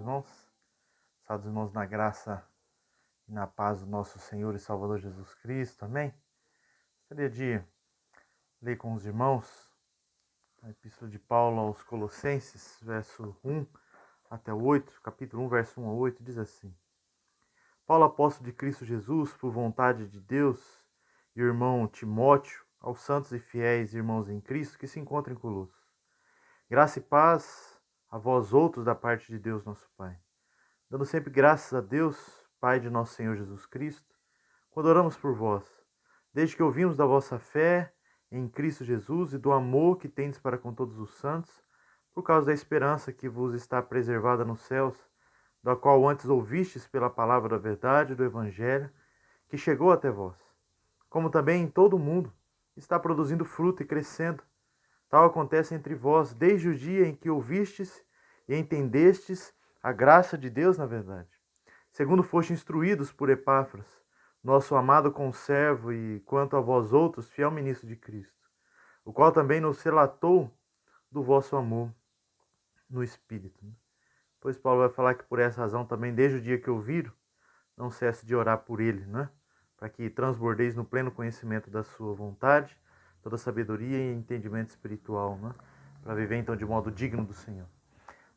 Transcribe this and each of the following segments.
irmãos. Salve, irmãos, na graça e na paz do nosso Senhor e Salvador Jesus Cristo. Amém? Gostaria de ler com os irmãos a Epístola de Paulo aos Colossenses, verso 1 até o 8, capítulo 1, verso 1 a 8, diz assim: Paulo, apóstolo de Cristo Jesus, por vontade de Deus, e o irmão Timóteo, aos santos e fiéis irmãos em Cristo que se encontram em Colossos. Graça e paz a vós outros da parte de Deus nosso Pai. Dando sempre graças a Deus, Pai de nosso Senhor Jesus Cristo, quando oramos por vós, desde que ouvimos da vossa fé em Cristo Jesus e do amor que tendes para com todos os santos, por causa da esperança que vos está preservada nos céus, da qual antes ouvistes pela palavra da verdade do Evangelho, que chegou até vós, como também em todo o mundo está produzindo fruto e crescendo. Tal acontece entre vós desde o dia em que ouvistes e entendestes a graça de Deus na verdade. Segundo foste instruídos por Epáfras, nosso amado conservo e, quanto a vós outros, fiel ministro de Cristo, o qual também nos relatou do vosso amor no Espírito. Pois Paulo vai falar que por essa razão também, desde o dia que ouviram, não cesse de orar por ele, né? Para que transbordeis no pleno conhecimento da sua vontade, toda sabedoria e entendimento espiritual, né? Para viver então de modo digno do Senhor.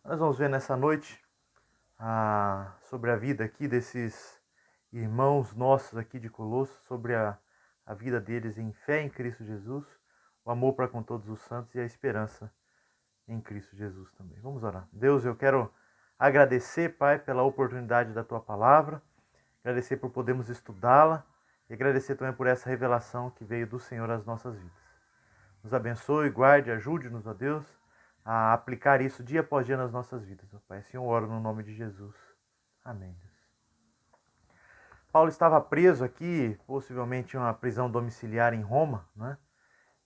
Nós vamos ver nessa noite sobre a vida aqui desses irmãos nossos aqui de Colossos, sobre a vida deles em fé em Cristo Jesus, o amor para com todos os santos e a esperança em Cristo Jesus também. Vamos orar. Deus, eu quero agradecer, Pai, pela oportunidade da Tua Palavra, agradecer por podermos estudá-la e agradecer também por essa revelação que veio do Senhor às nossas vidas. Nos abençoe, guarde, ajude-nos, ó Deus, a aplicar isso dia após dia nas nossas vidas, ó Pai. Assim eu oro no nome de Jesus. Amém, Deus. Paulo estava preso aqui, possivelmente em uma prisão domiciliar em Roma, né?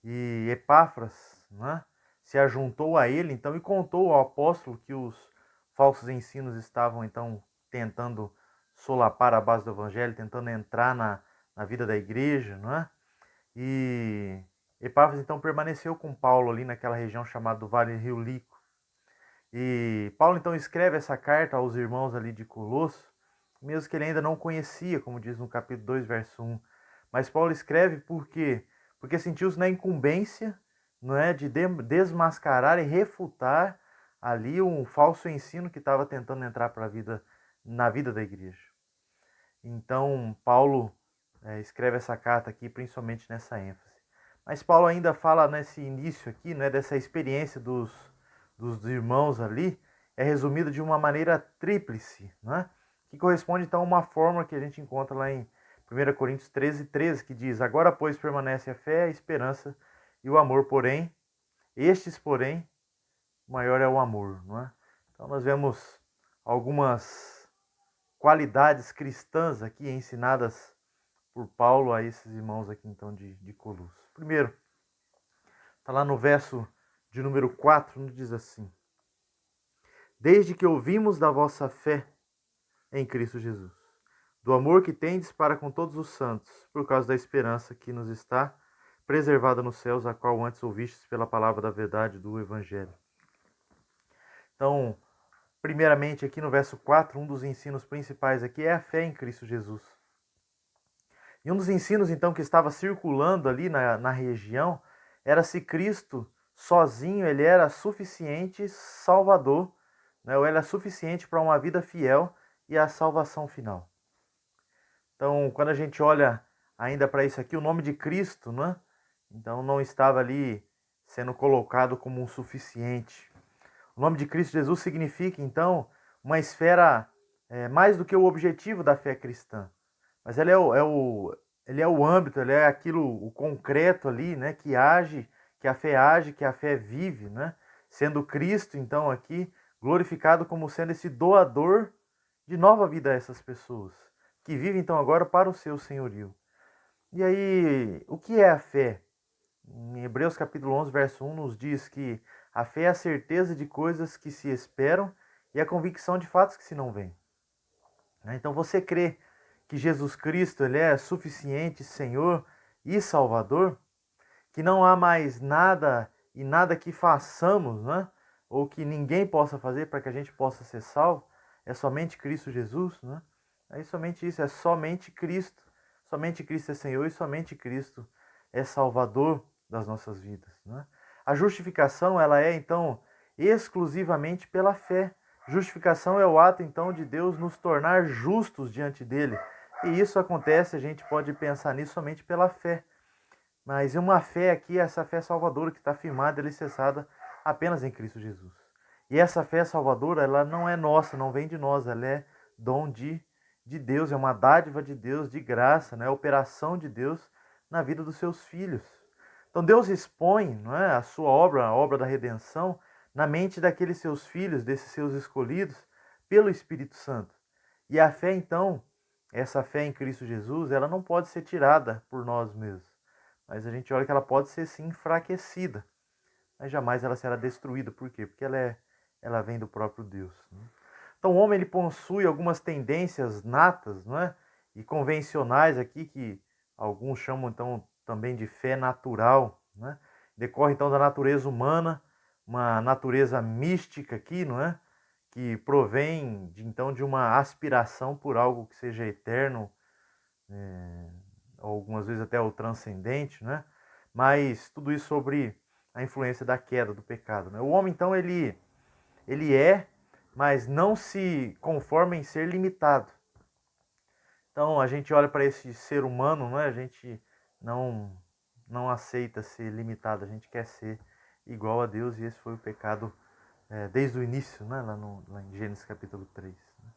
E Epáfras, né, se ajuntou a ele, então, e contou ao apóstolo que os falsos ensinos estavam, então, tentando solapar a base do evangelho, tentando entrar na vida da igreja, não é? E Epáfras, então, permaneceu com Paulo ali naquela região chamada do Vale Rio Lico. E Paulo, então, escreve essa carta aos irmãos ali de Colosso, mesmo que ele ainda não conhecia, como diz no capítulo 2, verso 1. Mas Paulo escreve por quê? Porque sentiu-se na incumbência, não é, de desmascarar e refutar ali um falso ensino que estava tentando entrar na vida da igreja. Então, Paulo escreve essa carta aqui, principalmente nessa ênfase. Mas Paulo ainda fala nesse início aqui, né, dessa experiência dos irmãos ali, é resumida de uma maneira tríplice, né, que corresponde então a uma fórmula que a gente encontra lá em 1 Coríntios 13, que diz: Agora, pois, permanece a fé, a esperança e o amor, porém, maior é o amor, não é? Então nós vemos algumas qualidades cristãs aqui ensinadas por Paulo a esses irmãos aqui então de Colossos. Primeiro, está lá no verso de número 4, nos diz assim: Desde que ouvimos da vossa fé em Cristo Jesus, do amor que tendes para com todos os santos, por causa da esperança que nos está preservada nos céus, a qual antes ouvistes pela palavra da verdade do Evangelho. Então, primeiramente aqui no verso 4, um dos ensinos principais aqui é a fé em Cristo Jesus. E um dos ensinos então que estava circulando ali na região era se Cristo sozinho ele era suficiente salvador, né? Ou ele era suficiente para uma vida fiel e a salvação final. Então, quando a gente olha ainda para isso aqui, o nome de Cristo, né? Então não estava ali sendo colocado como um suficiente. O nome de Cristo Jesus significa, então, uma esfera mais do que o objetivo da fé cristã. Mas ele é o âmbito, ele é aquilo, o concreto ali, né? Que age, que a fé vive, né? Sendo Cristo, então, aqui glorificado como sendo esse doador de nova vida a essas pessoas, que vivem então agora para o seu senhorio. E aí, o que é a fé? Em Hebreus capítulo 11, verso 1, nos diz que a fé é a certeza de coisas que se esperam e a convicção de fatos que se não veem. Então você crê que Jesus Cristo ele é suficiente Senhor e Salvador? Que não há mais nada e nada que façamos, né? Ou que ninguém possa fazer para que a gente possa ser salvo? É somente Cristo Jesus, né? É somente isso, é somente Cristo. Somente Cristo é Senhor e somente Cristo é Salvador das nossas vidas, né? A justificação, ela é, então, exclusivamente pela fé. Justificação é o ato, então, de Deus nos tornar justos diante dele. E isso acontece, a gente pode pensar nisso somente pela fé. Mas uma fé aqui, essa fé salvadora que está firmada e alicerçada apenas em Cristo Jesus. E essa fé salvadora, ela não é nossa, não vem de nós, ela é dom de Deus, é uma dádiva de Deus, de graça, né? É operação de Deus na vida dos seus filhos. Então Deus expõe, não é, a sua obra, a obra da redenção, na mente daqueles seus filhos, desses seus escolhidos, pelo Espírito Santo. E a fé, então, essa fé em Cristo Jesus, ela não pode ser tirada por nós mesmos. Mas a gente olha que ela pode ser sim enfraquecida, mas jamais ela será destruída. Por quê? Porque ela vem do próprio Deus, né? Então o homem ele possui algumas tendências natas, não é? E convencionais aqui, que alguns chamam então também de fé natural, né? Decorre então da natureza humana, uma natureza mística aqui, não é? Que provém então de uma aspiração por algo que seja eterno, algumas vezes até o transcendente, né? Mas tudo isso sobre a influência da queda, do pecado, né? O homem, então, ele é, mas não se conforma em ser limitado. Então, a gente olha para esse ser humano, né? A gente não aceita ser limitado, a gente quer ser igual a Deus, e esse foi o pecado desde o início, né? Lá em Gênesis capítulo 3. Né?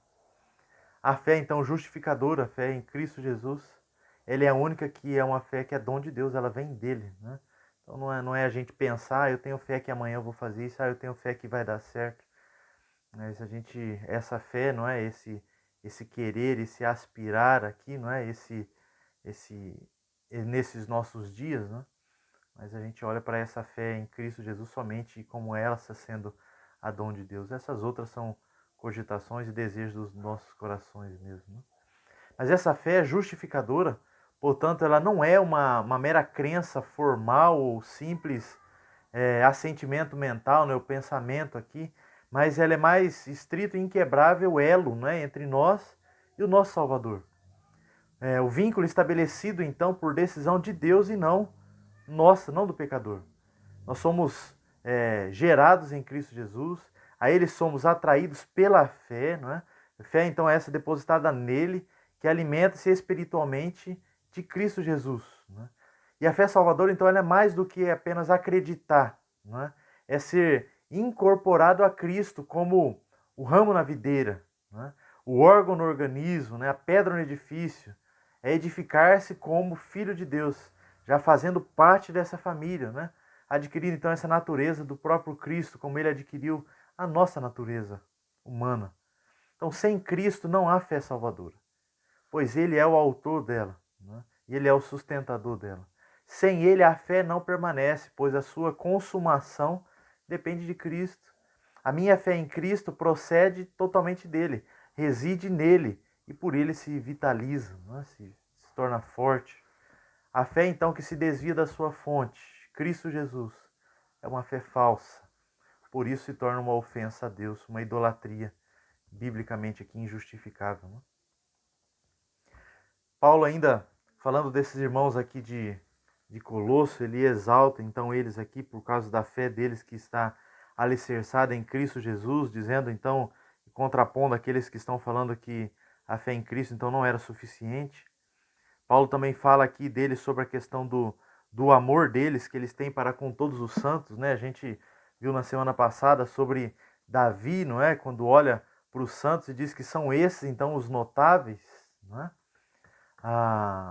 A fé, então, justificadora, a fé em Cristo Jesus, ela é a única que é uma fé que é dom de Deus, ela vem dele, né? Então não é a gente pensar, eu tenho fé que amanhã eu vou fazer isso, eu tenho fé que vai dar certo. Mas essa fé, não é esse querer, esse aspirar aqui, não é esse nesses nossos dias, né? Mas a gente olha para essa fé em Cristo Jesus somente como ela está sendo a dom de Deus. Essas outras são cogitações e desejos dos nossos corações mesmo, né? Mas essa fé é justificadora, portanto, ela não é uma mera crença formal ou simples assentimento mental, né, o pensamento aqui, mas ela é mais estrito e inquebrável elo, né, entre nós e o nosso Salvador. O vínculo estabelecido, então, por decisão de Deus e não nossa, não do pecador. Nós somos gerados em Cristo Jesus, a Ele somos atraídos pela fé, não é? A fé, então, é essa depositada nele, que alimenta-se espiritualmente de Cristo Jesus, né? E a fé salvadora, então, ela é mais do que apenas acreditar, não é? É ser incorporado a Cristo como o ramo na videira, né? O órgão no organismo, né? A pedra no edifício. É edificar-se como filho de Deus, já fazendo parte dessa família, né? Adquirindo então essa natureza do próprio Cristo, como ele adquiriu a nossa natureza humana. Então, sem Cristo não há fé salvadora, pois ele é o autor dela, né? E ele é o sustentador dela. Sem ele a fé não permanece, pois a sua consumação depende de Cristo. A minha fé em Cristo procede totalmente dele, reside nele e por ele se vitaliza, né? se torna forte. A fé, então, que se desvia da sua fonte, Cristo Jesus, é uma fé falsa. Por isso se torna uma ofensa a Deus, uma idolatria, biblicamente aqui injustificável, né? Paulo ainda, falando desses irmãos aqui de Colosso, ele exalta então eles aqui por causa da fé deles que está alicerçada em Cristo Jesus, dizendo então, contrapondo aqueles que estão falando que a fé em Cristo então não era suficiente. Paulo também fala aqui deles sobre a questão do amor deles, que eles têm para com todos os santos, né? A gente viu na semana passada sobre Davi, não é? Quando olha para os santos e diz que são esses, então, os notáveis, não é?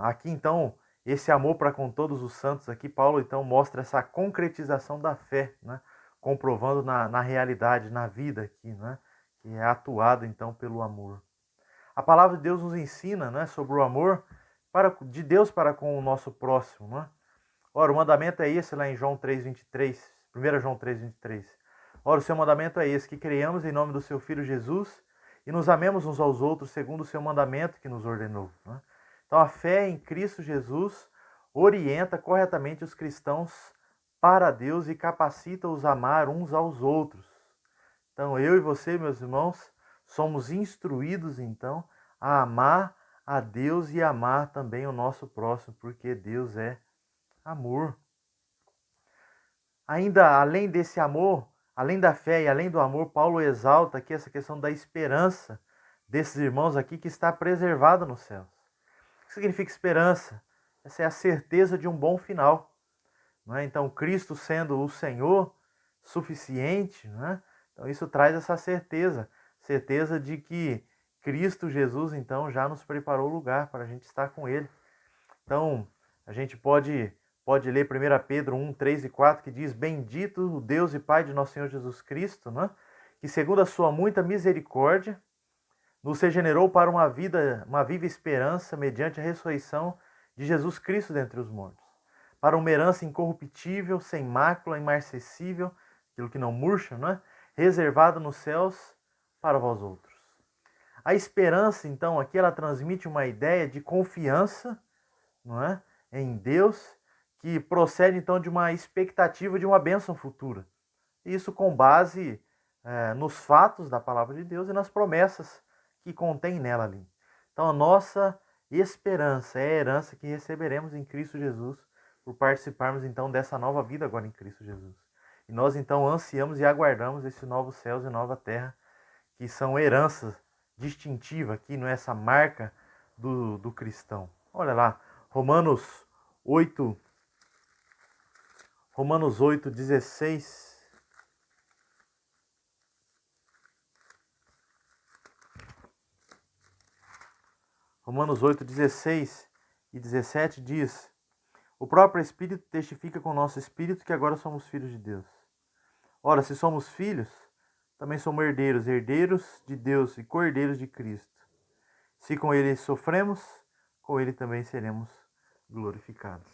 Aqui, então, esse amor para com todos os santos, aqui Paulo, então, mostra essa concretização da fé, né? Comprovando na realidade, na vida aqui, né? Que é atuado, então, pelo amor. A palavra de Deus nos ensina, né, sobre o amor de Deus para com o nosso próximo, né? Ora, o mandamento é esse lá em João 3:23, 1 João 3:23. Ora, o seu mandamento é esse, que creiamos em nome do seu Filho Jesus e nos amemos uns aos outros segundo o seu mandamento que nos ordenou, né? Então, a fé em Cristo Jesus orienta corretamente os cristãos para Deus e capacita-os a amar uns aos outros. Então, eu e você, meus irmãos, somos instruídos então a amar a Deus e amar também o nosso próximo, porque Deus é amor. Ainda além desse amor, além da fé e além do amor, Paulo exalta aqui essa questão da esperança desses irmãos aqui que está preservada nos céus. O que significa esperança? Essa é a certeza de um bom final. Não é? Então, Cristo sendo o Senhor suficiente, não é? Então isso traz essa certeza, certeza de que Cristo Jesus, então, já nos preparou o lugar para a gente estar com Ele. Então, a gente pode ler 1 Pedro 1, 3 e 4, que diz: Bendito o Deus e Pai de nosso Senhor Jesus Cristo, né? Que segundo a sua muita misericórdia, nos regenerou para uma viva esperança, mediante a ressurreição de Jesus Cristo dentre os mortos, para uma herança incorruptível, sem mácula, imarcessível, aquilo que não murcha, não é? Reservada nos céus para vós outros. A esperança, então, aqui ela transmite uma ideia de confiança, não é? Em Deus, que procede então de uma expectativa de uma bênção futura. Isso com base nos fatos da palavra de Deus e nas promessas que contém nela ali. Então a nossa esperança é a herança que receberemos em Cristo Jesus por participarmos então dessa nova vida agora em Cristo Jesus. E nós então ansiamos e aguardamos esses novos céus e nova terra, que são heranças distintivas aqui, não é essa marca do cristão. Olha lá, Romanos 8, 16. Romanos 8, 16 e 17 diz: O próprio Espírito testifica com o nosso espírito que agora somos filhos de Deus. Ora, se somos filhos, também somos herdeiros, herdeiros de Deus e co-herdeiros de Cristo. Se com ele sofremos, com ele também seremos glorificados.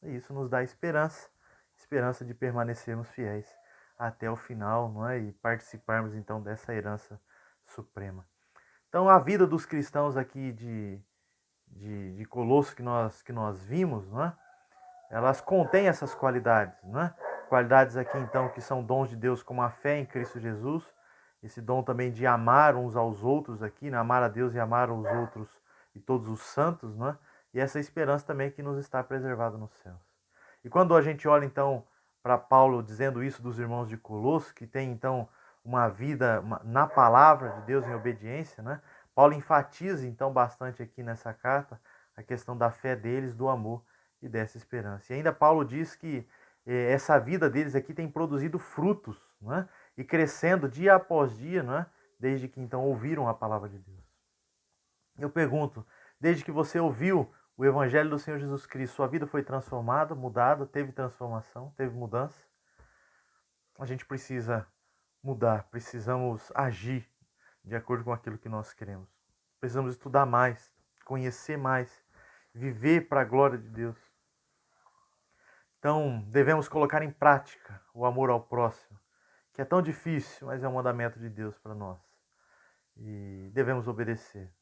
E isso nos dá esperança, esperança de permanecermos fiéis até o final, não é? E participarmos então dessa herança suprema. Então a vida dos cristãos aqui de Colosso que nós vimos, não é? Elas contêm essas qualidades, não é? Qualidades aqui então que são dons de Deus, como a fé em Cristo Jesus, esse dom também de amar uns aos outros aqui, né? Amar a Deus e amar os outros e todos os santos, não é? E essa esperança também que nos está preservada nos céus. E quando a gente olha então para Paulo dizendo isso dos irmãos de Colosso, que tem então uma vida na palavra de Deus em obediência, né? Paulo enfatiza então bastante aqui nessa carta a questão da fé deles, do amor e dessa esperança. E ainda Paulo diz que essa vida deles aqui tem produzido frutos, né? E crescendo dia após dia, né? Desde que então ouviram a palavra de Deus. Eu pergunto, desde que você ouviu o Evangelho do Senhor Jesus Cristo, sua vida foi transformada, mudada, teve transformação, teve mudança? A gente precisa mudar, precisamos agir de acordo com aquilo que nós queremos. Precisamos estudar mais, conhecer mais, viver para a glória de Deus. Então, devemos colocar em prática o amor ao próximo, que é tão difícil, mas é um mandamento de Deus para nós. E devemos obedecer.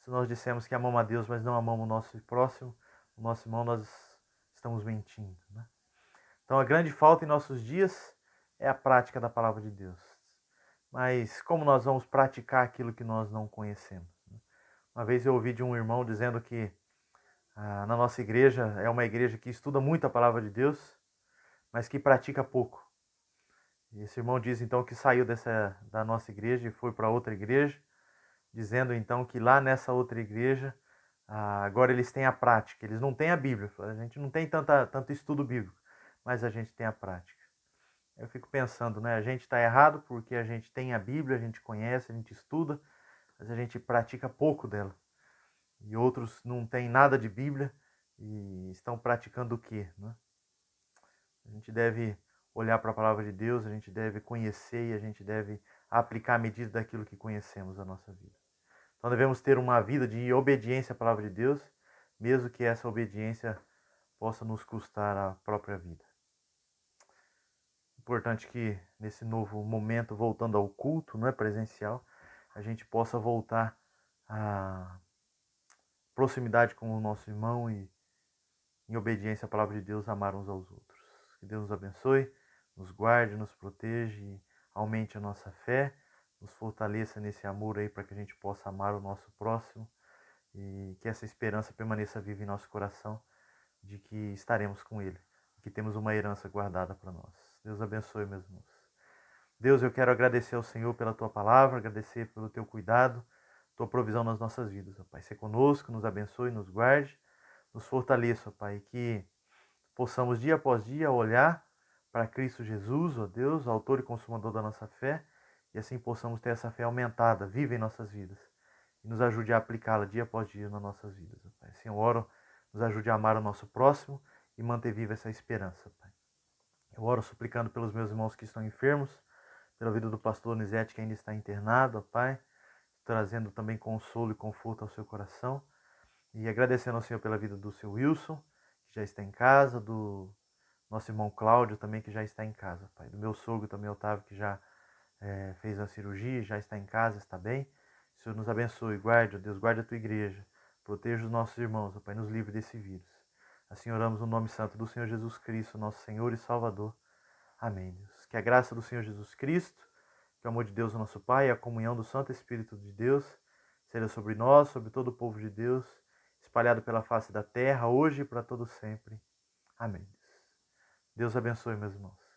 Se nós dissermos que amamos a Deus, mas não amamos o nosso próximo, o nosso irmão, nós estamos mentindo, né? Então, a grande falta em nossos dias é a prática da palavra de Deus. Mas como nós vamos praticar aquilo que nós não conhecemos? Uma vez eu ouvi de um irmão dizendo que na nossa igreja é uma igreja que estuda muito a palavra de Deus, mas que pratica pouco. E esse irmão diz então que saiu da nossa igreja e foi para outra igreja, dizendo então que lá nessa outra igreja agora eles têm a prática, eles não têm a Bíblia, a gente não tem tanto estudo bíblico, mas a gente tem a prática. Eu fico pensando, né? A gente está errado porque a gente tem a Bíblia, a gente conhece, a gente estuda, mas a gente pratica pouco dela. E outros não têm nada de Bíblia e estão praticando o quê, né? A gente deve olhar para a palavra de Deus, a gente deve conhecer e a gente deve aplicar a medida daquilo que conhecemos na nossa vida. Então devemos ter uma vida de obediência à palavra de Deus, mesmo que essa obediência possa nos custar a própria vida. Importante que nesse novo momento, voltando ao culto, não é presencial, a gente possa voltar à proximidade com o nosso irmão e, em obediência à palavra de Deus, amar uns aos outros. Que Deus nos abençoe, nos guarde, nos proteja e aumente a nossa fé, nos fortaleça nesse amor aí para que a gente possa amar o nosso próximo e que essa esperança permaneça viva em nosso coração de que estaremos com Ele, que temos uma herança guardada para nós. Deus abençoe, meus irmãos. Deus, eu quero agradecer ao Senhor pela Tua palavra, agradecer pelo Teu cuidado, Tua provisão nas nossas vidas, ó Pai. Seja conosco, nos abençoe, nos guarde, nos fortaleça, ó Pai, que possamos dia após dia olhar para Cristo Jesus, ó Deus, autor e consumador da nossa fé, e assim possamos ter essa fé aumentada, viva em nossas vidas, e nos ajude a aplicá-la dia após dia nas nossas vidas, ó Pai. Senhor, oro, nos ajude a amar o nosso próximo e manter viva essa esperança, Pai. Eu oro suplicando pelos meus irmãos que estão enfermos, pela vida do pastor Nizete que ainda está internado, ó Pai, trazendo também consolo e conforto ao seu coração. E agradecendo ao Senhor pela vida do seu Wilson, que já está em casa, do nosso irmão Cláudio também, que já está em casa, Pai. Do meu sogro também, Otávio, que já fez a cirurgia, já está em casa, está bem. O Senhor nos abençoe, guarde, ó Deus, guarde a tua igreja, proteja os nossos irmãos, ó Pai, nos livre desse vírus. Assim oramos no nome santo do Senhor Jesus Cristo, nosso Senhor e Salvador. Amém, Deus. Que a graça do Senhor Jesus Cristo, que o amor de Deus, nosso Pai, e a comunhão do Santo Espírito de Deus seja sobre nós, sobre todo o povo de Deus, espalhado pela face da terra, hoje e para todo sempre. Amém. Deus abençoe, meus irmãos.